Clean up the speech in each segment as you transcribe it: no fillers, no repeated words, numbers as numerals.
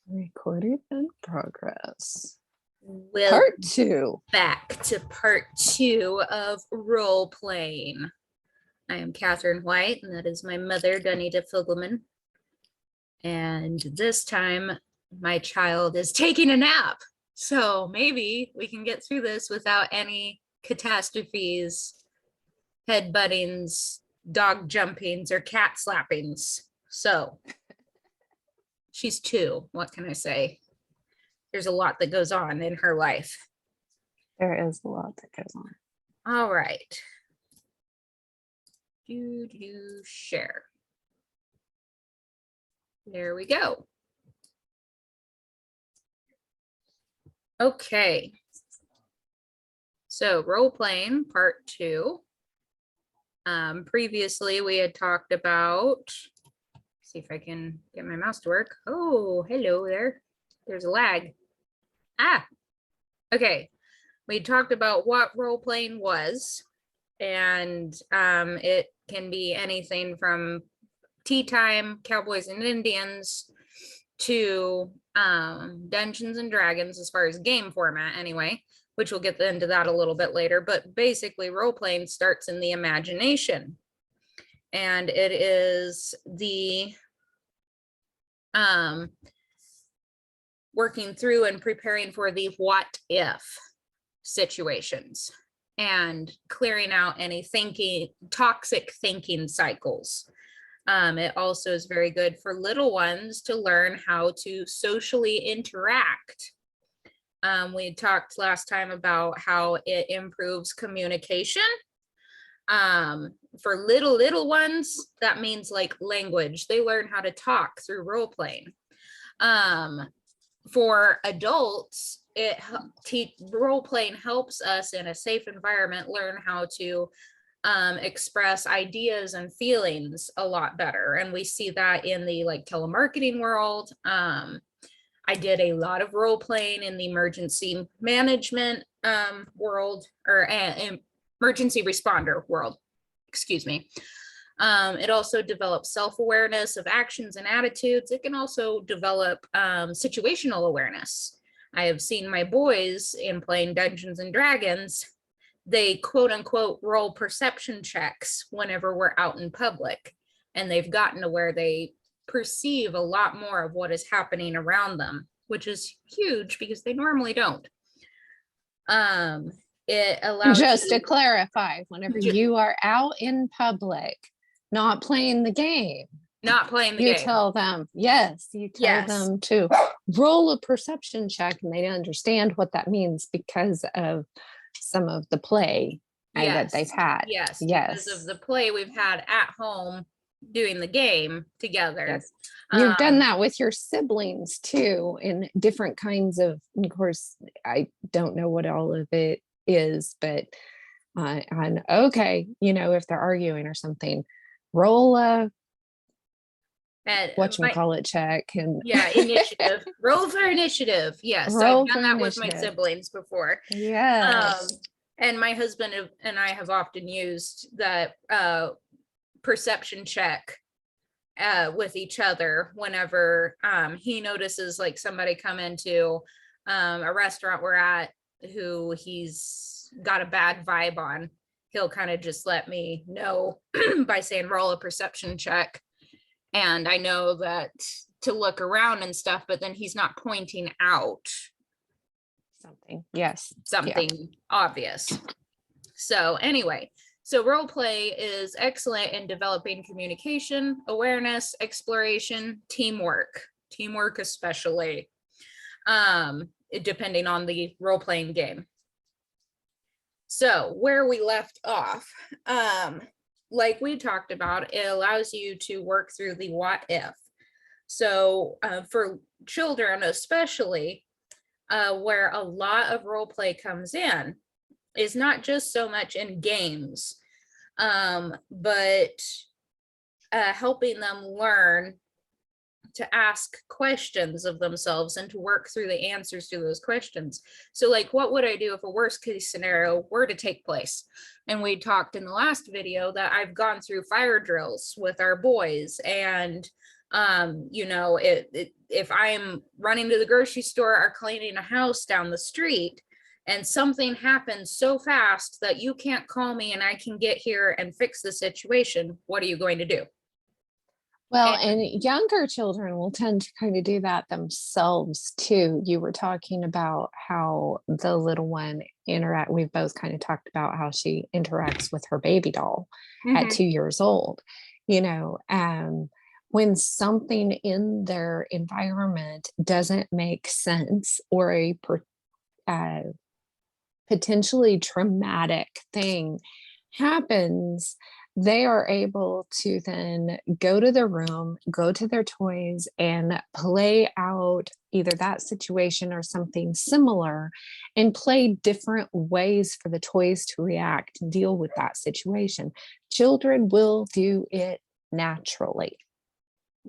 Recording in progress. Part 2. Back to part 2 of role playing. I am Kathryn White, and that is my mother, Dawnita Fogleman. And this time, my child is taking a nap. So maybe we can get through this without any catastrophes, headbuttings, dog jumpings, or cat slappings. So she's 2. What can I say? There's a lot that goes on in her life. There is a lot that goes on. All right. Share. There we go. Okay. So role playing part 2. Previously we had talked about, see if I can get my mouse to work. Oh, hello there. There's a lag. Okay. We talked about what role playing was, and it can be anything from tea time, cowboys and Indians, to Dungeons and Dragons as far as game format anyway, which we'll get into that a little bit later. But basically role playing starts in the imagination, and it is the working through and preparing for the what if situations and clearing out any toxic thinking cycles. It also is very good for little ones to learn how to socially interact. We talked last time about how it improves communication. For little ones, that means like language. They learn how to talk through role playing. For adults, role playing helps us in a safe environment learn how to express ideas and feelings a lot better. And we see that in the telemarketing world. I did a lot of role playing in the emergency management world, or emergency responder world, excuse me. It also develops self-awareness of actions and attitudes. It can also develop situational awareness. I have seen my boys in playing Dungeons and Dragons, they quote unquote roll perception checks whenever we're out in public, and they've gotten to where they perceive a lot more of what is happening around them, which is huge because they normally don't. It allows just to clarify, whenever you are out in public, not playing the game, you tell them, you tell them to roll a perception check, and they understand what that means because of some of the play that they've had. Yes, because of the play we've had at home doing the game together. You've done that with your siblings too, in different kinds of course, I don't know what all of it is, but on okay, if they're arguing or something, roll a whatchamacallit check, and initiative. Roll for initiative. Yes, I've done that with my siblings before. And my husband and I have often used that perception check with each other whenever he notices somebody come into a restaurant we're at who he's got a bad vibe on. He'll kind of just let me know by saying roll a perception check, and I know that to look around and stuff, but then he's not pointing out something obvious. So anyway, so role play is excellent in developing communication, awareness, exploration, teamwork especially, depending on the role-playing game. So where we left off, like we talked about, it allows you to work through the what if. So for children especially, where a lot of role play comes in is not just so much in games, but helping them learn to ask questions of themselves and to work through the answers to those questions. So what would I do if a worst case scenario were to take place? And we talked in the last video that I've gone through fire drills with our boys, and You know, if I'm running to the grocery store or cleaning a house down the street and something happens so fast that you can't call me and I can get here and fix the situation, what are you going to do? Well, and younger children will tend to kind of do that themselves too. You were talking about how the little one we've both kind of talked about how she interacts with her baby doll at 2 years old. You know, when something in their environment doesn't make sense, or a potentially traumatic thing happens, they are able to then go to their room, go to their toys, and play out either that situation or something similar, and play different ways for the toys to react and deal with that situation. Children will do it naturally.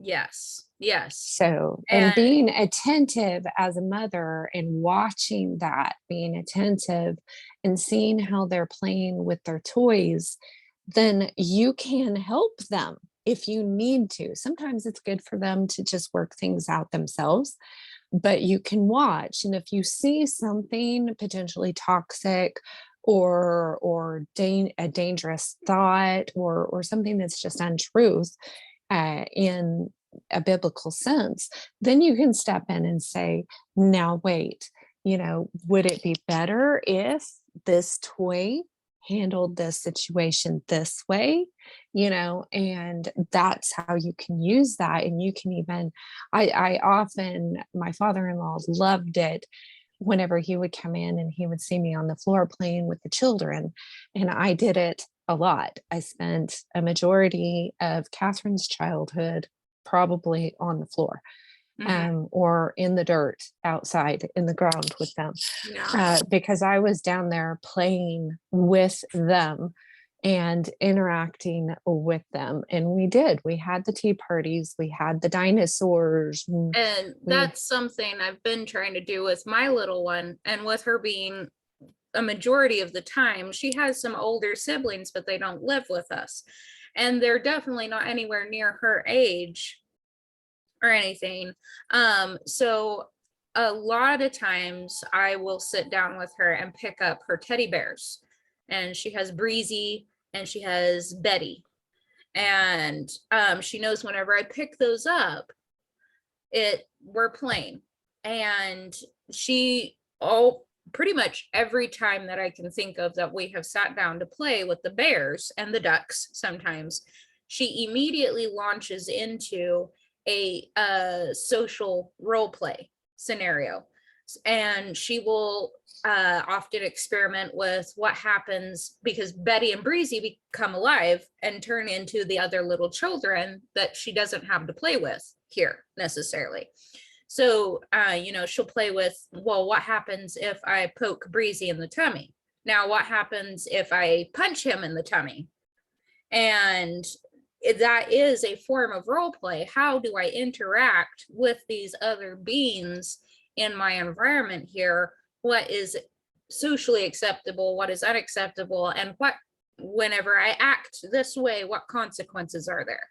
Yes. So, and being attentive as a mother and watching that, being attentive and seeing how they're playing with their toys, then you can help them if you need to. Sometimes it's good for them to just work things out themselves, but you can watch. And if you see something potentially toxic or a dangerous thought or something that's just untruth in a biblical sense, then you can step in and say, now wait, would it be better if this toy handled this situation this way? And that's how you can use that. And you can even, I often, my father-in-law loved it whenever he would come in and he would see me on the floor playing with the children. And I did it a lot. I spent a majority of Kathryn's childhood probably on the floor, or in the dirt outside in the ground with them, because I was down there playing with them and interacting with them. And we had the tea parties, we had the dinosaurs. And that's something I've been trying to do with my little one. And with her being a majority of the time, she has some older siblings, but they don't live with us. And they're definitely not anywhere near her age or anything. So a lot of times I will sit down with her and pick up her teddy bears. And she has Breezy and she has Betty. And she knows whenever I pick those up, we're playing. And she pretty much every time that I can think of that we have sat down to play with the bears and the ducks, sometimes she immediately launches into a social role play scenario. And she will often experiment with what happens because Betty and Breezy become alive and turn into the other little children that she doesn't have to play with here necessarily. So, she'll play with, well, what happens if I poke Breezy in the tummy? Now, what happens if I punch him in the tummy? And that is a form of role play. How do I interact with these other beings in my environment here? What is socially acceptable? What is unacceptable? And whenever I act this way, what consequences are there?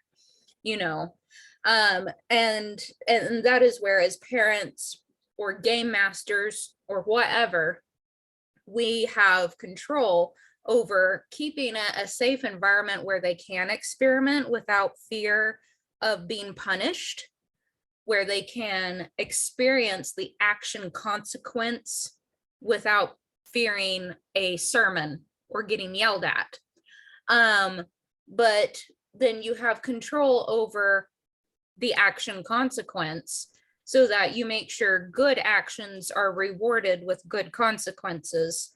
And that is where, as parents or game masters or whatever, we have control over keeping a safe environment where they can experiment without fear of being punished, where they can experience the action consequence without fearing a sermon or getting yelled at. But then you have control over the action consequence so that you make sure good actions are rewarded with good consequences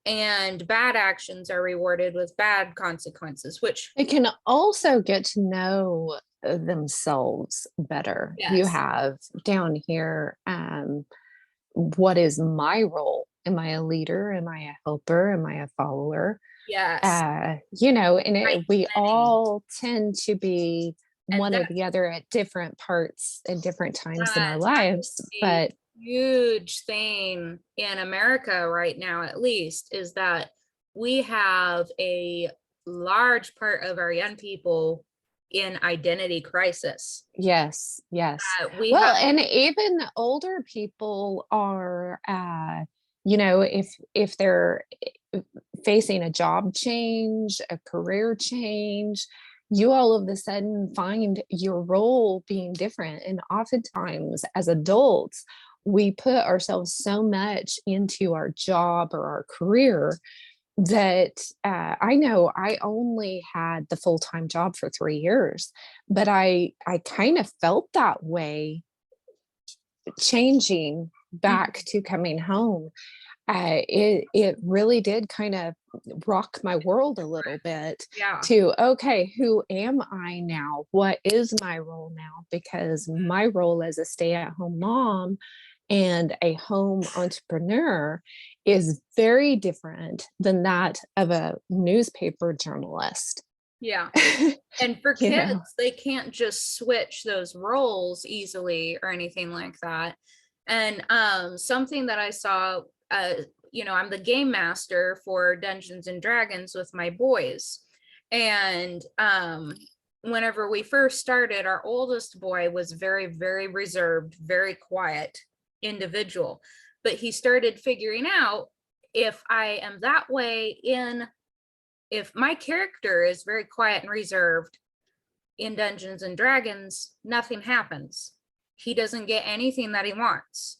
and bad actions are rewarded with bad consequences, which they can also get to know themselves better. Yes. You have down here, what is my role? Am I a leader? Am I a helper? Am I a follower? Yes. We all tend to be one or the other at different parts and different times in our lives. But huge thing in America right now, at least, is that we have a large part of our young people in identity crisis. Yes. And even older people are, if they're facing a job change, a career change, you all of a sudden find your role being different. And oftentimes as adults, we put ourselves so much into our job or our career that I know I only had the full-time job for 3 years, but I kind of felt that way changing back to coming home. It really did kind of rock my world a little bit to, okay, who am I now? What is my role now? Because my role as a stay-at-home mom and a home entrepreneur is very different than that of a newspaper journalist. Yeah. And for kids, they can't just switch those roles easily or anything like that. And something that I saw, I'm the game master for Dungeons and Dragons with my boys. And whenever we first started, our oldest boy was very, very reserved, very quiet individual. But he started figuring out, if I am that way if my character is very quiet and reserved in Dungeons and Dragons, nothing happens. He doesn't get anything that he wants.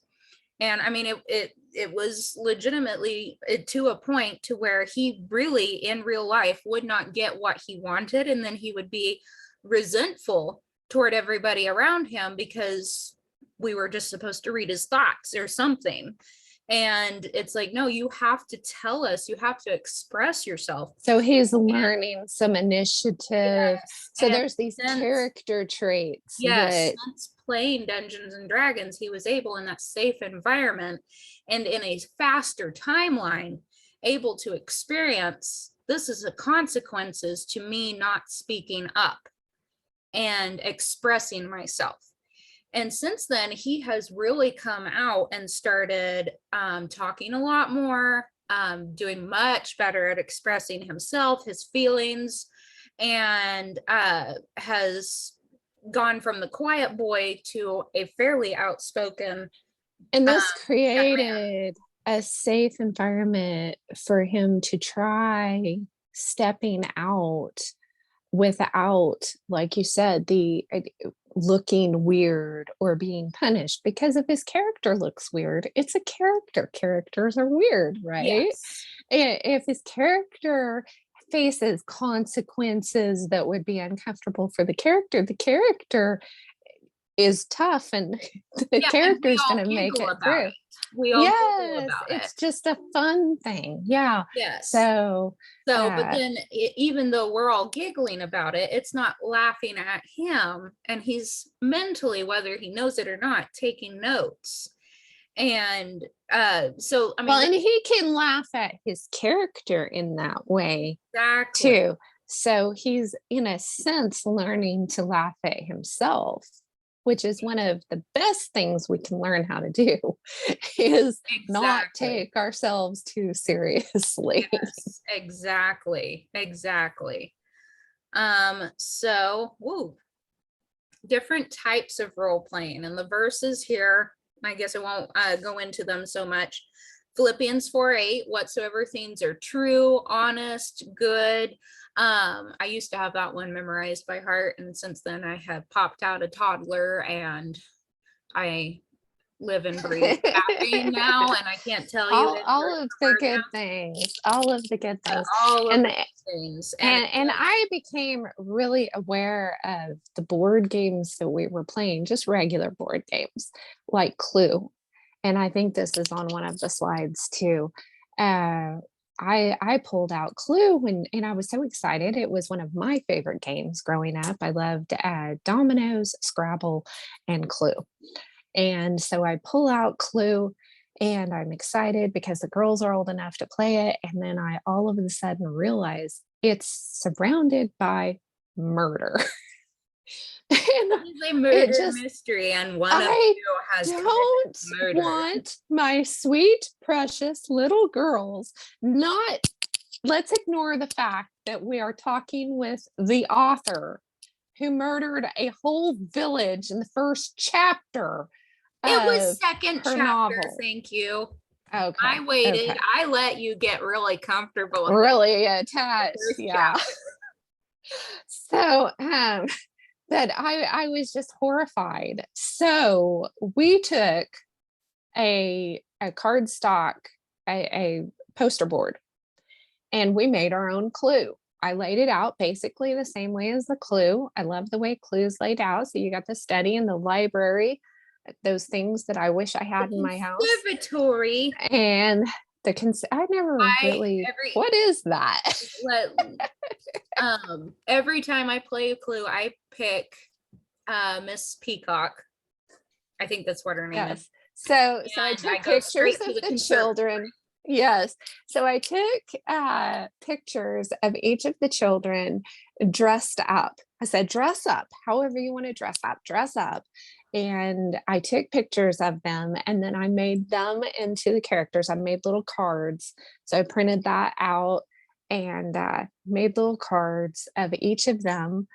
And I mean, it was legitimately to a point to where he really in real life would not get what he wanted. And then he would be resentful toward everybody around him because we were just supposed to read his thoughts or something. And it's like, no, you have to tell us, you have to express yourself. So he's learning some initiative. So there's these character traits. Yes, since playing Dungeons and Dragons, he was able in that safe environment and in a faster timeline, able to experience, this is the consequences to me not speaking up and expressing myself. And since then, he has really come out and started talking a lot more, doing much better at expressing himself, his feelings, and has gone from the quiet boy to a fairly outspoken. And this created a safe environment for him to try stepping out without, like you said, the looking weird or being punished, because if his character looks weird, it's a character. Characters are weird, right? Yes. If his character faces consequences that would be uncomfortable for the character is tough, and the character is going to make it through. It's just a fun thing. Yes. So but then even though we're all giggling about it, it's not laughing at him, and he's mentally, whether he knows it or not, taking notes. And so I mean, and he can laugh at his character in that way too. So he's in a sense learning to laugh at himself, which is one of the best things we can learn how to do, is not take ourselves too seriously. Yes, exactly. So, different types of role playing, and the verses here, I guess I won't go into them so much. Philippians 4:8, whatsoever things are true, honest, good. I used to have that one memorized by heart, and since then I have popped out a toddler, and I live and breathe caffeine now, and I can't tell you all of the good things. And I became really aware of the board games that we were playing, just regular board games like Clue. And I think this is on one of the slides too. I pulled out Clue and I was so excited. It was one of my favorite games growing up. I loved dominoes, Scrabble, and Clue. And so I pull out Clue and I'm excited because the girls are old enough to play it. And then I all of a sudden realize it's surrounded by murder. It's a murder mystery, and one of you has don't murder. Want my sweet, precious little girls not. Let's ignore the fact that we are talking with the author who murdered a whole village in the first chapter. It was second chapter. Novel. Thank you. Okay. I waited. Okay. I let you get really comfortable. Really attached. Yeah. So, but I was just horrified. So we took a cardstock, a poster board, and we made our own clue. I laid it out basically the same way as the clue. I love the way clues laid out. So you got the study and the library, those things that I wish I had in my house. Conservatory. And I never really, what is that? Every time I play a clue, I pick Miss Peacock. I think that's what her name is. So I took pictures of the children. Yes. So I took pictures of each of the children dressed up. I said, dress up, however you want to dress up. And I took pictures of them, and then I made them into the characters. I made little cards. So I printed that out and made little cards of each of them.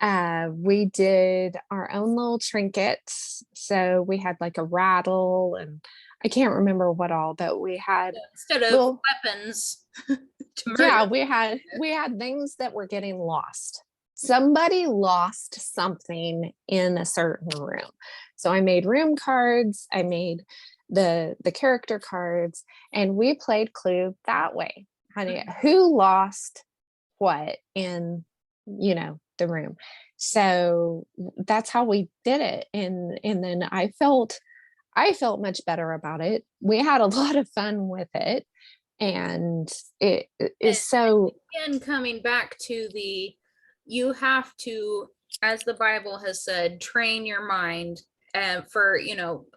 We did our own little trinkets. So we had like a rattle, and I can't remember what all, but we had instead of weapons. Yeah, we had things that were getting lost. Somebody lost something in a certain room. So I made room cards. I made the character cards, and we played Clue that way. Honey, who lost what in, the room. So that's how we did it. And then I felt much better about it. We had a lot of fun with it. And it is so. Again, coming back to you have to, as the Bible has said, train your mind for,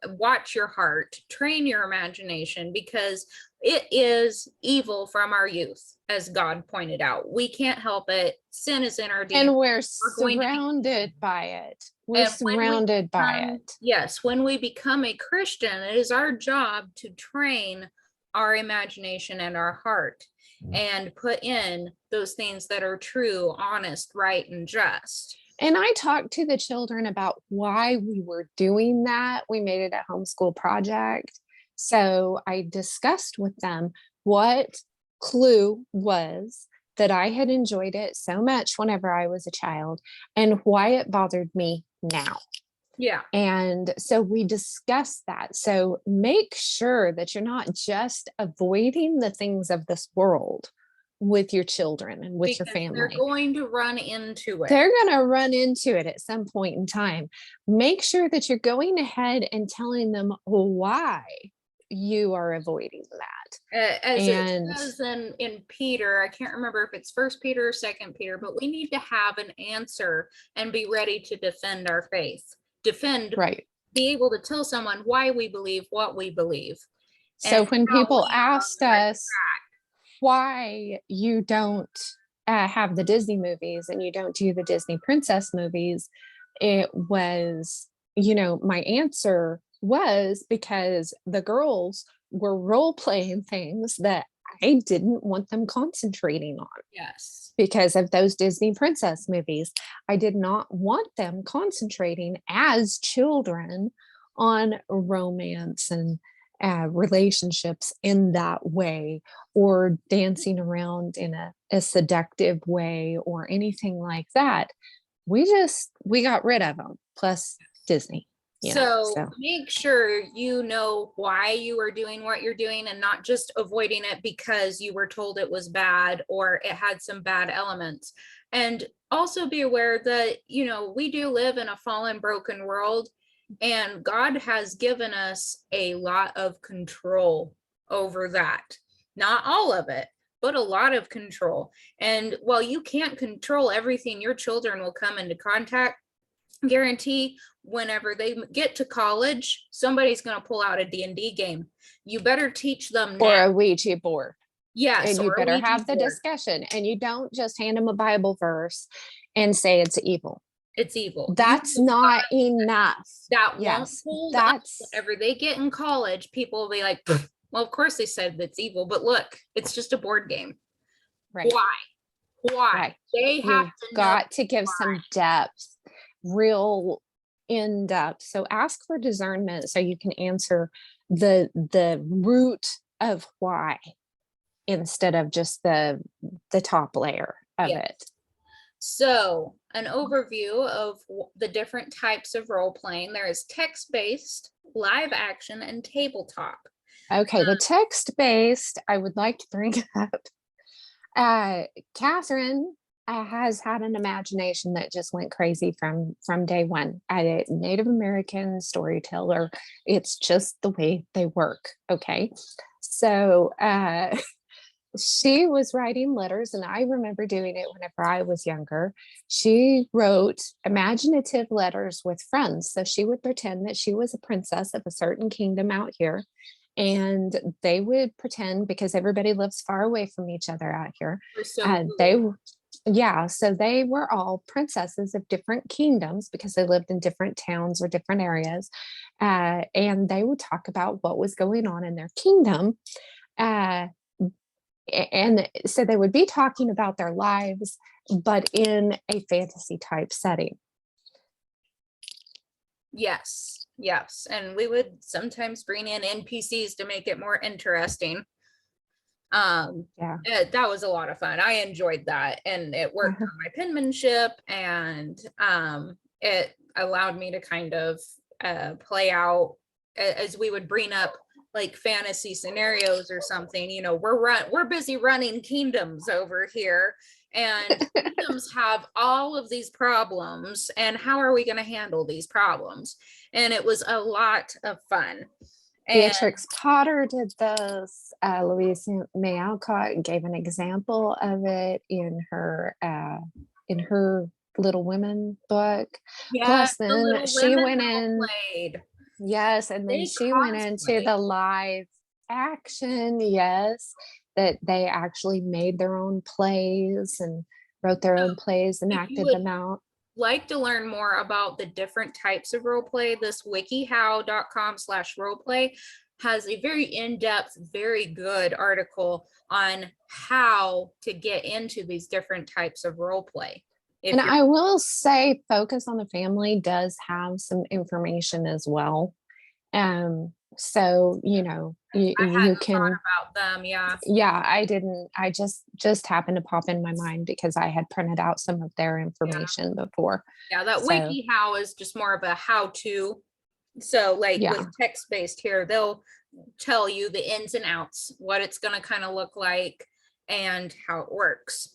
watch your heart, train your imagination, because it is evil from our youth, as God pointed out. We can't help it. Sin is in our DNA. And we're surrounded by it. We're surrounded by it. Yes. When we become a Christian, it is our job to train our imagination and our heart and put in those things that are true, honest, right, and just. And I talked to the children about why we were doing that. We made it a homeschool project. So I discussed with them what Clue was, that I had enjoyed it so much whenever I was a child, and why it bothered me now. Yeah. And so we discussed that. So make sure that you're not just avoiding the things of this world with your children and with your family. They're going to run into it. They're going to run into it at some point in time. Make sure that you're going ahead and telling them why you are avoiding that. As it says in Peter, I can't remember if it's First Peter or Second Peter, but we need to have an answer and be ready to defend our faith. Right. Be able to tell someone why we believe what we believe. So when people asked us why you don't have the Disney movies and you don't do the Disney princess movies, it was, my answer was because the girls were role playing things that I didn't want them concentrating on. Yes. Because of those Disney princess movies. I did not want them concentrating as children on romance and relationships in that way, or dancing around in a seductive way or anything like that. We got rid of them, plus Disney. So make sure you know why you are doing what you're doing, and not just avoiding it because you were told it was bad or it had some bad elements. And also be aware that, we do live in a fallen, broken world, and God has given us a lot of control over that. Not all of it, but a lot of control. And while you can't control everything your children will come into contact, guarantee whenever they get to college, somebody's going to pull out a D&D game. You better teach them now. Or a Ouija board. Yes. And you better have the discussion, and you don't just hand them a Bible verse and say it's evil. It's evil. That's not enough. That won't hold up. Whenever they get in college, people will be like, well, of course they said that's evil, but look, it's just a board game. Right. Why? Right. They have You've got to give some depth, real in depth. So ask for discernment so you can answer the root of why instead of just the top layer of it. So an overview of the different types of role playing. There is text-based, live action, and tabletop. Okay, the text-based, I would like to bring up, Kathryn has had an imagination that just went crazy from day one. A Native American storyteller, it's just the way they work. Okay, so she was writing letters, and I remember doing it whenever I was younger. She wrote imaginative letters with friends. So she would pretend that she was a princess of a certain kingdom out here. And they would pretend, because everybody lives far away from each other out here. So they were all princesses of different kingdoms because they lived in different towns or different areas. And they would talk about what was going on in their kingdom. And so they would be talking about their lives, but in a fantasy type setting. Yes. And we would sometimes bring in NPCs to make it more interesting. That was a lot of fun. I enjoyed that, and it worked on my penmanship, and it allowed me to kind of play out as we would bring up like fantasy scenarios or something. We're busy running kingdoms over here, and kingdoms have all of these problems, and how are we going to handle these problems? And it was a lot of fun. Beatrix Potter did this. Louise May Alcott gave an example of it in her Little Women book. Plus, then she went in. Yes, and then she went into the live action. Yes, that they actually made their own plays and wrote their own plays and acted them out. Like to learn more about the different types of role play, this wikihow.com/roleplay has a very in-depth, very good article on how to get into these different types of role play. And I will say Focus on the Family does have some information as well. So, you can about them. I just happened to pop in my mind because I had printed out some of their information before. That WikiHow is just more of a how-to. So with text-based here, they'll tell you the ins and outs, what it's going to kind of look like and how it works.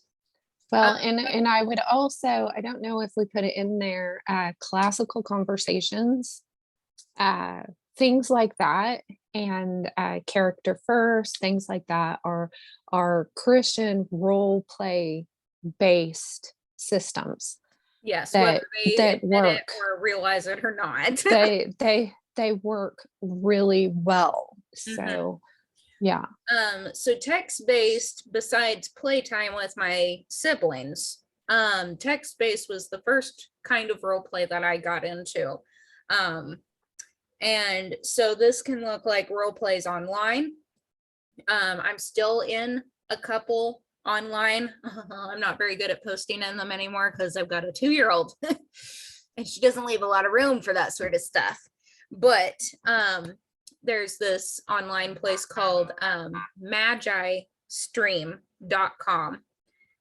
Well, and I would also, I don't know if we put it in there, classical conversations, things like that, and character first, things like that are Christian role play based systems. Yes, that work or realize it or not. they work really well. So so text-based, besides playtime with my siblings, text-based was the first kind of role play that I got into. And so this can look like role plays online. I'm still in a couple online. I'm not very good at posting in them anymore because I've got a 2-year-old and she doesn't leave a lot of room for that sort of stuff. But there's this online place called magistream.com,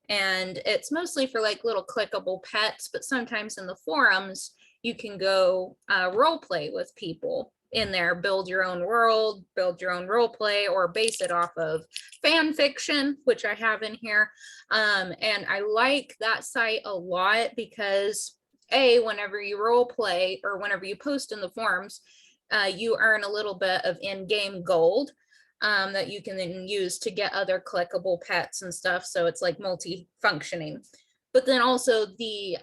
and it's mostly for like little clickable pets, but sometimes in the forums you can go role play with people in there, build your own world, build your own role play, or base it off of fan fiction, which I have in here. And I like that site a lot because whenever you role play or whenever you post in the forums, you earn a little bit of in-game gold that you can then use to get other clickable pets and stuff. So it's like multi-functioning. But then also the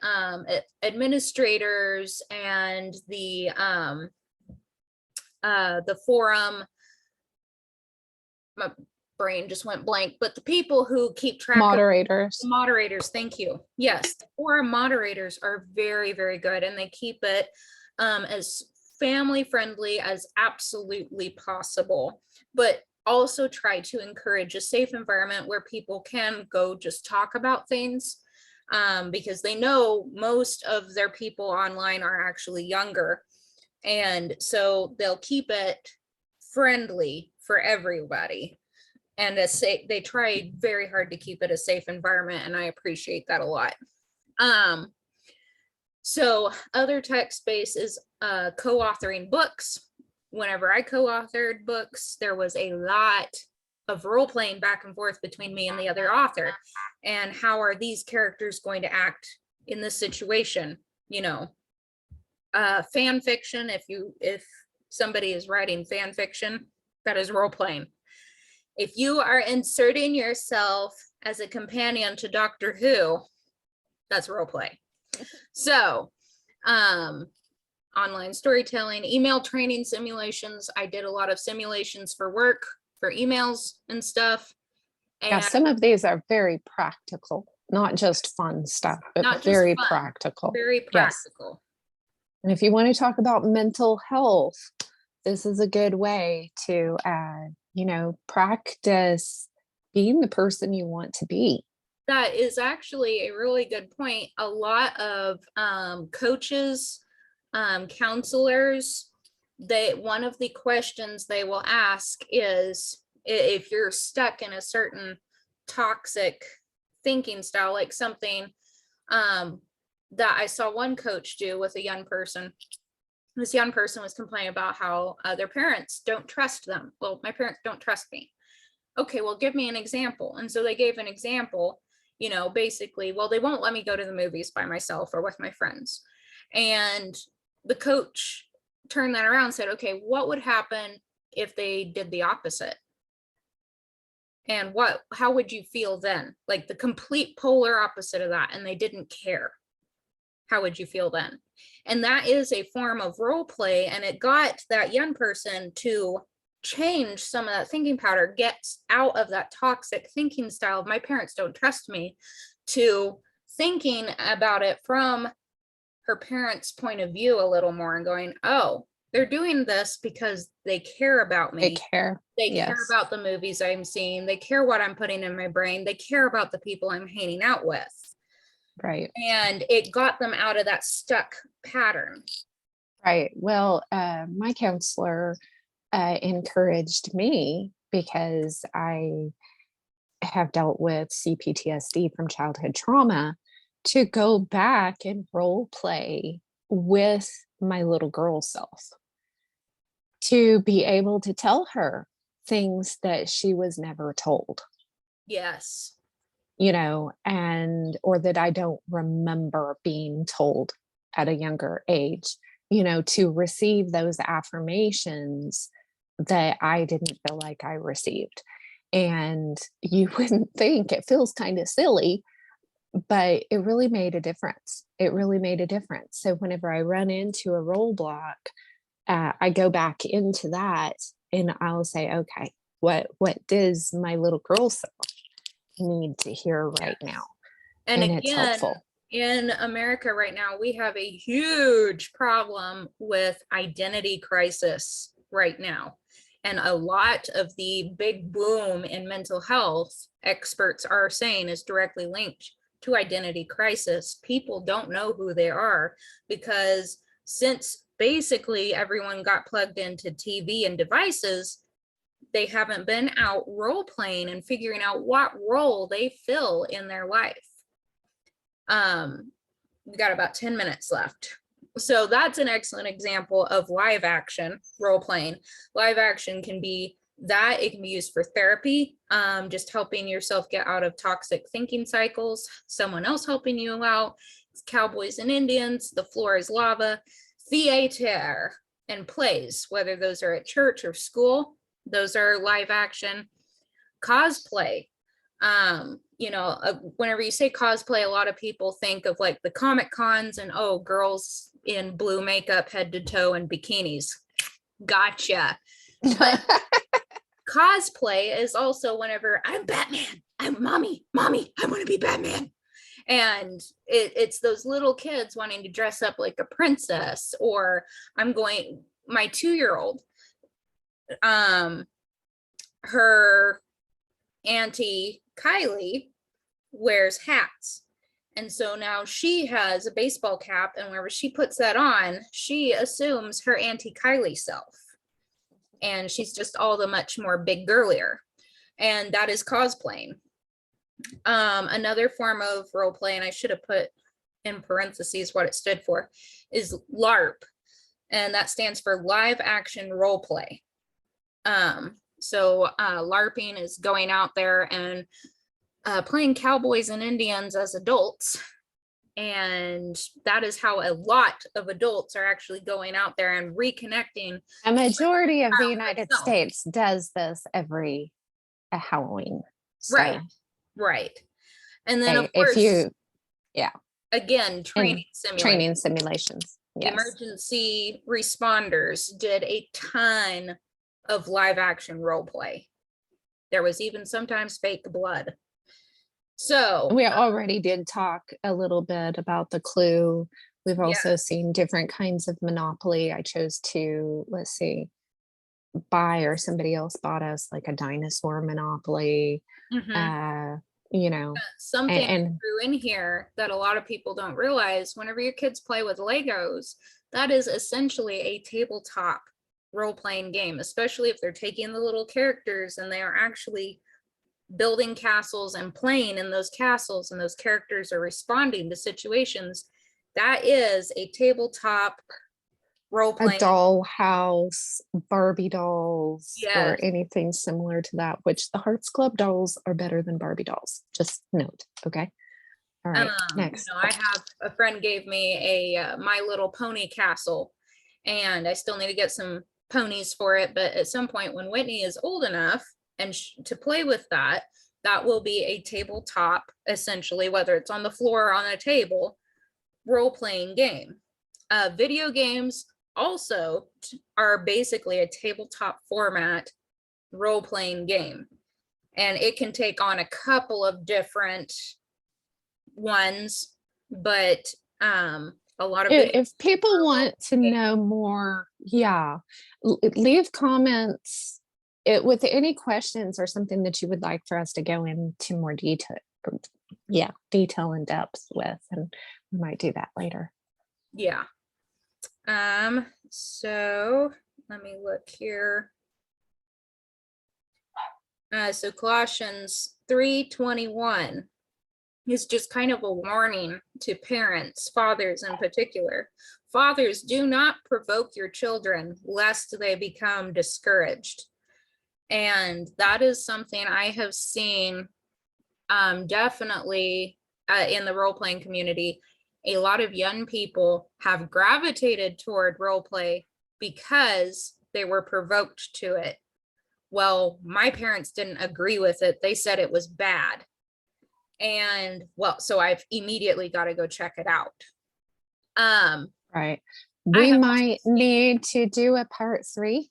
administrators and the forum, my brain just went blank, but the people who keep track moderators. Thank you. Yes, the forum moderators are very, very good, and they keep it as family friendly as absolutely possible. But also try to encourage a safe environment where people can go just talk about things, because they know most of their people online are actually younger. And so they'll keep it friendly for everybody. And they try very hard to keep it a safe environment. And I appreciate that a lot. So other tech space is co-authoring books. Whenever I co-authored books, there was a lot of role-playing back and forth between me and the other author. And how are these characters going to act in this situation? You know, fan fiction, if somebody is writing fan fiction, that is role-playing. If you are inserting yourself as a companion to Doctor Who, that's role-play. So, online storytelling, email training simulations. I did a lot of simulations for work, for emails and stuff. And yeah, some of these are very practical, not just fun stuff, but very fun, practical. Very practical. Yes. And if you want to talk about mental health, this is a good way to, practice being the person you want to be. That is actually a really good point. A lot of coaches, counselors, one of the questions they will ask is if you're stuck in a certain toxic thinking style, like something that I saw one coach do with a young person. This young person was complaining about how their parents don't trust them. Well, my parents don't trust me. Okay, well, give me an example. And so they gave an example, basically, well, they won't let me go to the movies by myself or with my friends. And the coach turned that around and said, okay, what would happen if they did the opposite? And how would you feel then? Like the complete polar opposite of that, and they didn't care. How would you feel then? And that is a form of role play, and it got that young person to change some of that thinking pattern, get out of that toxic thinking style of my parents don't trust me, to thinking about it from her parents' point of view a little more and going, oh, they're doing this because they care about me. They care. They care about the movies I'm seeing. They care what I'm putting in my brain. They care about the people I'm hanging out with. Right. And it got them out of that stuck pattern. Right. Well, my counselor encouraged me, because I have dealt with CPTSD from childhood trauma, to go back and role play with my little girl self, to be able to tell her things that she was never told. Yes. Or that I don't remember being told at a younger age, to receive those affirmations that I didn't feel like I received. And you wouldn't think, it feels kind of silly, but it really made a difference. It really made a difference. So whenever I run into a roadblock, I go back into that and I'll say, okay, what does my little girl self need to hear right now? And again, it's helpful. In America right now, we have a huge problem with identity crisis right now. And a lot of the big boom in mental health, experts are saying, is directly linked to identity crisis. People don't know who they are, because since basically everyone got plugged into TV and devices, they haven't been out role playing and figuring out what role they fill in their life. We got about 10 minutes left. So that's an excellent example of live action role playing. Live action can be that. It can be used for therapy, just helping yourself get out of toxic thinking cycles, someone else helping you out. It's cowboys and Indians, the floor is lava, theater and plays, whether those are at church or school, those are live action. Cosplay, whenever you say cosplay, a lot of people think of like the Comic Cons and, oh, girls in blue makeup head to toe and bikinis. Gotcha. But cosplay is also whenever I'm Batman, I'm mommy, I want to be Batman. And it's those little kids wanting to dress up like a princess, or my 2-year-old, her auntie Kylee wears hats. And so now she has a baseball cap, and whenever she puts that on, she assumes her auntie Kylee self. And she's just all the much more big girlier. And that is cosplaying. Another form of role play, and I should have put in parentheses what it stood for, is LARP. And that stands for live action role play. So LARPing is going out there and playing cowboys and Indians as adults. And that is how a lot of adults are actually going out there and reconnecting. A majority of the United States does this every Halloween. So. Right. And then of course, again, training simulations. Yes. Emergency responders did a ton of live action role play. There was even sometimes fake blood. So we already did talk a little bit about the Clue. We've also seen different kinds of Monopoly. I chose to, buy, or somebody else bought us like a dinosaur Monopoly. Something and threw in here that a lot of people don't realize: whenever your kids play with Legos, that is essentially a tabletop role-playing game, especially if they're taking the little characters and they are actually building castles and playing in those castles, and those characters are responding to situations. That is a tabletop role-playing. A dollhouse, Barbie dolls, or anything similar to that, which the Hearts Club dolls are better than Barbie dolls. Just note, okay? All right, next. I have a friend gave me a My Little Pony castle, and I still need to get some ponies for it, but at some point when Whitney is old enough and to play with that, that will be a tabletop, essentially, whether it's on the floor or on a table, role-playing game. Video games also are basically a tabletop format role-playing game, and it can take on a couple of different ones, but a lot of if people want to know more, leave comments with any questions or something that you would like for us to go into more detail and depth with, and we might do that later. So let me look here. So Colossians 3:21 is just kind of a warning to parents, fathers in particular. Fathers, do not provoke your children lest they become discouraged. And that is something I have seen definitely in the role-playing community. A lot of young people have gravitated toward role play because they were provoked to it. Well, my parents didn't agree with it. They said it was bad. And so I've immediately got to go check it out. Right. We might need to do a part 3.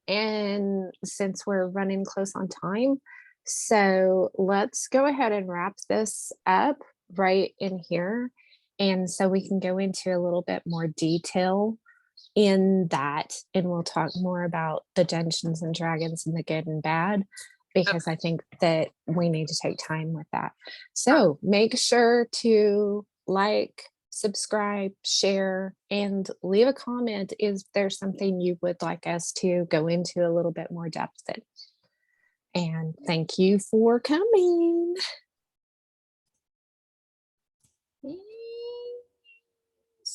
And since we're running close on time, so let's go ahead and wrap this up right in here, and so we can go into a little bit more detail in that, and we'll talk more about the Dungeons and Dragons and the good and bad, because I think that we need to take time with that. So make sure to like, subscribe, share, and leave a comment if there's something you would like us to go into a little bit more depth in. And thank you for coming.